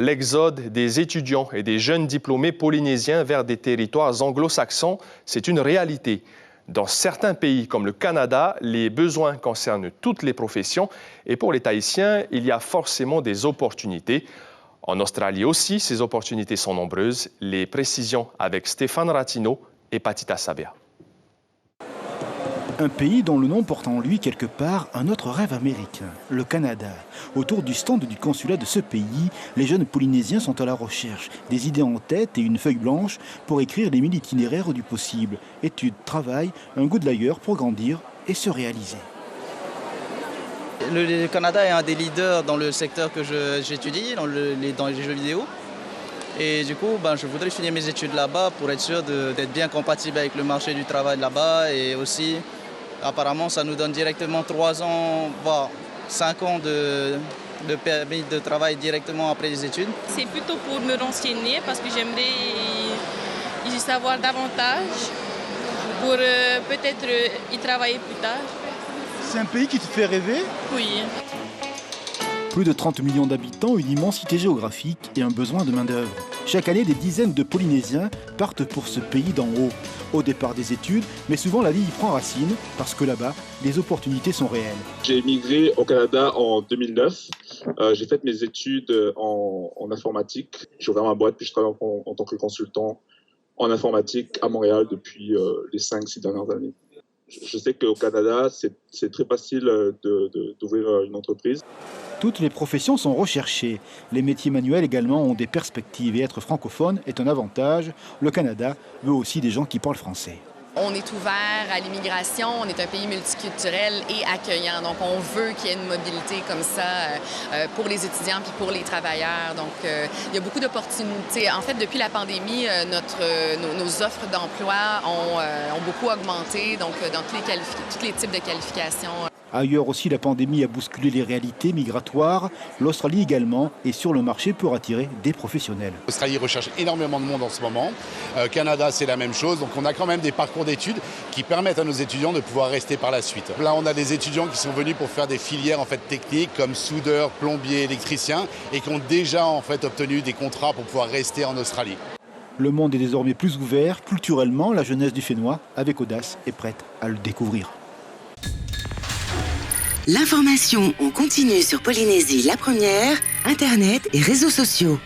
L'exode des étudiants et des jeunes diplômés polynésiens vers des territoires anglo-saxons, c'est une réalité. Dans certains pays comme le Canada, les besoins concernent toutes les professions et pour les Tahitiens, il y a forcément des opportunités. En Australie aussi, ces opportunités sont nombreuses. Les précisions avec Stéphane Ratino et Patita Sabea. Un pays dont le nom porte en lui quelque part un autre rêve américain, le Canada. Autour du stand du consulat de ce pays, les jeunes Polynésiens sont à la recherche, des idées en tête et une feuille blanche pour écrire les 1000 itinéraires du possible. Études, travail, un goût de l'ailleurs pour grandir et se réaliser. Le Canada est un des leaders dans le secteur que j'étudie, dans les jeux vidéo. Et du coup, je voudrais finir mes études là-bas pour être sûr d'être bien compatible avec le marché du travail là-bas. Et aussi, apparemment, ça nous donne directement 3 ans, voire 5 ans de permis de travail directement après les études. C'est plutôt pour me renseigner parce que j'aimerais y savoir davantage pour peut-être y travailler plus tard. C'est un pays qui te fait rêver ? Oui. Plus de 30 millions d'habitants, une immensité géographique et un besoin de main-d'œuvre. Chaque année, des dizaines de Polynésiens partent pour ce pays d'en haut. Au départ des études, mais souvent la vie y prend racine parce que là-bas, les opportunités sont réelles. J'ai émigré au Canada en 2009. J'ai fait mes études en informatique. J'ai ouvert ma boîte puis je travaille en tant que consultant en informatique à Montréal depuis les 5-6 dernières années. Je sais qu'au Canada, c'est très facile d'ouvrir une entreprise. Toutes les professions sont recherchées. Les métiers manuels également ont des perspectives et être francophone est un avantage. Le Canada veut aussi des gens qui parlent français. On est ouvert à l'immigration, on est un pays multiculturel et accueillant. Donc, on veut qu'il y ait une mobilité comme ça pour les étudiants puis pour les travailleurs. Donc, il y a beaucoup d'opportunités. En fait, depuis la pandémie, nos offres d'emploi ont beaucoup augmenté, donc dans tous les types de qualifications. Ailleurs aussi, la pandémie a bousculé les réalités migratoires. L'Australie également est sur le marché pour attirer des professionnels. L'Australie recherche énormément de monde en ce moment. Canada, c'est la même chose. Donc on a quand même des parcours d'études qui permettent à nos étudiants de pouvoir rester par la suite. Là, on a des étudiants qui sont venus pour faire des filières techniques comme soudeur, plombier, électricien et qui ont déjà obtenu des contrats pour pouvoir rester en Australie. Le monde est désormais plus ouvert. Culturellement, la jeunesse du Fénois, avec audace, est prête à le découvrir. L'information en continu sur Polynésie la première, Internet et réseaux sociaux.